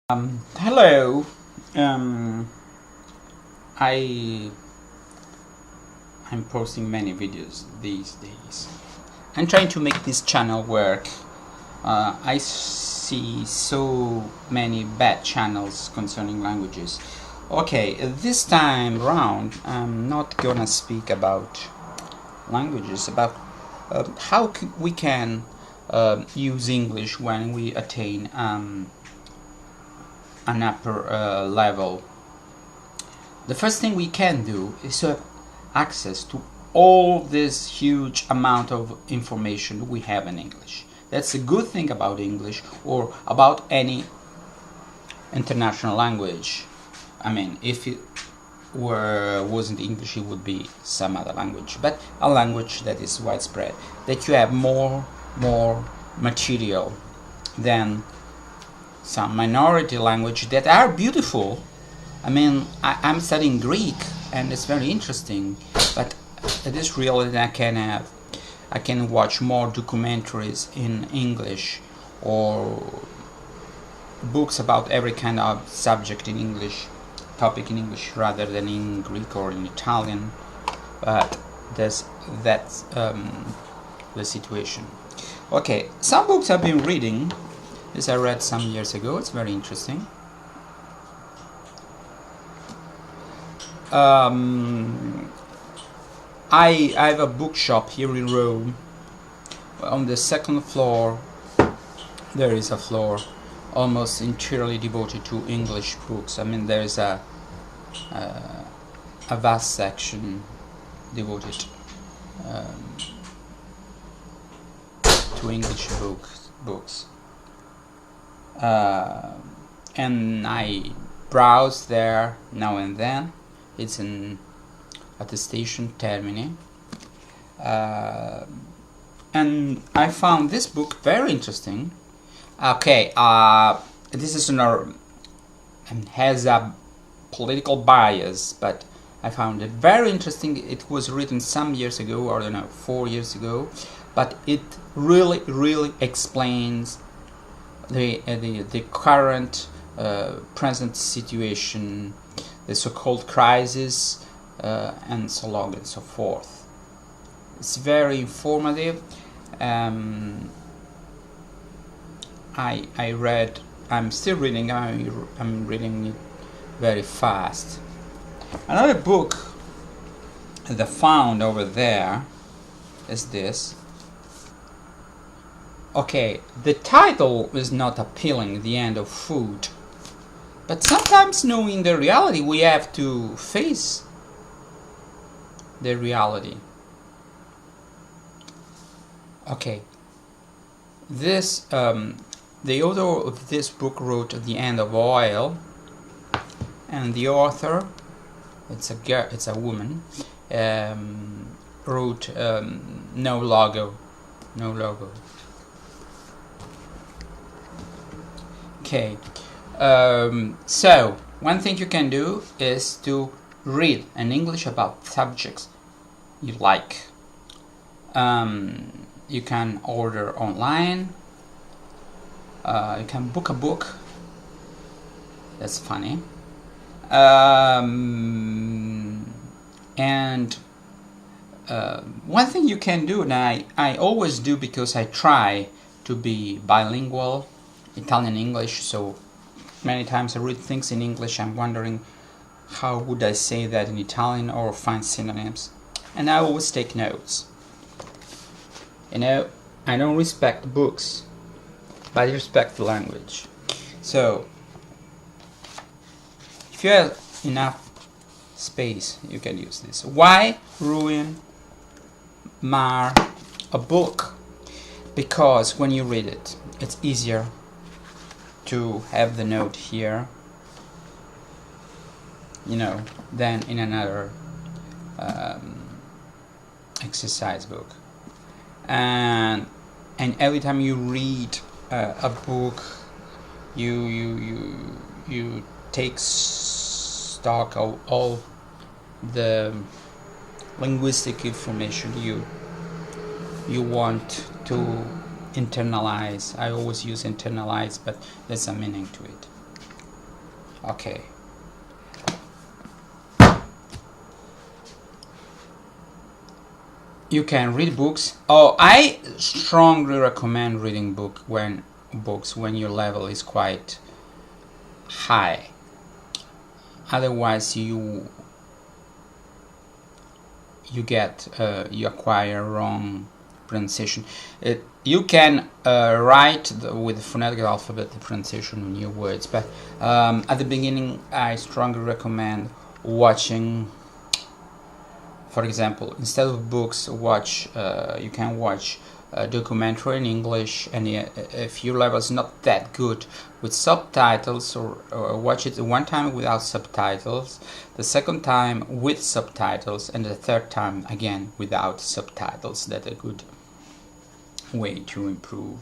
Hello. Um, I I'm posting many videos these days. I'm trying to make this channel work. I see so many bad channels concerning languages. Okay, this time round, I'm not gonna speak about languages, about how we can use English when we attain an upper level. The first thing we can do is to have access to all this huge amount of information we have in English. That's a good thing about English or about any international language. I mean, if it wasn't English, it would be some other language, but a language that is widespread, that you have more material than some minority language that are beautiful. I mean, I'm studying Greek and it's very interesting, but it is real that I can watch more documentaries in English or books about every kind of subject in English, topic in English rather than in Greek or in Italian. But that's the situation. Okay, some books I've been reading. This I read some years ago. It's very interesting. I have a bookshop here in Rome. On the second floor, there is a floor almost entirely devoted to English books. I mean, there is a vast section devoted to English books. And I browse there now and then. It's at the station Termini, and I found this book very interesting. Okay, this is has a political bias, but I found it very interesting. It was written some years ago, or I don't know, 4 years ago, but it really explains the current present situation, the so-called crisis, and so on and so forth. It's very informative. I'm still reading. I'm reading it very fast. Another book that I found over there is this. Okay, the title is not appealing, The End of Food. But sometimes, knowing the reality, we have to face the reality. Okay, this the author of this book wrote The End of Oil, and the author, it's a woman, wrote no logo. Okay. So one thing you can do is to read in English about subjects you like. You can order online. You can book a book. That's funny. And one thing you can do, and I always do because I try to be bilingual, Italian English, so many times I read things in English, I'm wondering how would I say that in Italian or find synonyms, and I always take notes. You know, I don't respect books, but I respect the language. So if you have enough space, you can use this. Why mar a book? Because when you read it, it's easier to have the note here, than in another exercise book. And every time you read a book, you take stock of all the linguistic information you want to internalize. I always use internalize, but there's a meaning to it. Okay. You can read books. Oh, I strongly recommend reading books when your level is quite high. Otherwise, you acquire wrong pronunciation. You can write with the phonetic alphabet the pronunciation of new words, but at the beginning, I strongly recommend watching. For example, instead of books, you can watch a documentary in English, and if your level is not that good, with subtitles, or watch it one time without subtitles, the second time with subtitles, and the third time again without subtitles. That's a good way to improve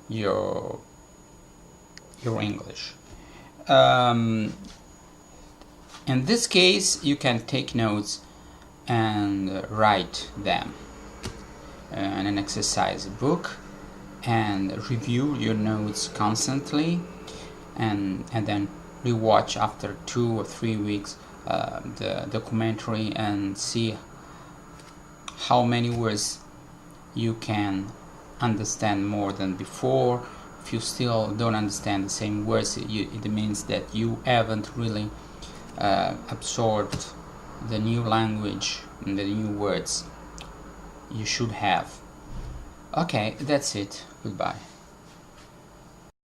your English. In this case, you can take notes and write them in an exercise book, and review your notes constantly, and then rewatch after 2 or 3 weeks the documentary, and see how many words you can understand more than before. If you still don't understand the same words, it means that you haven't really absorbed the new language and the new words you should have. Okay, that's it. Goodbye.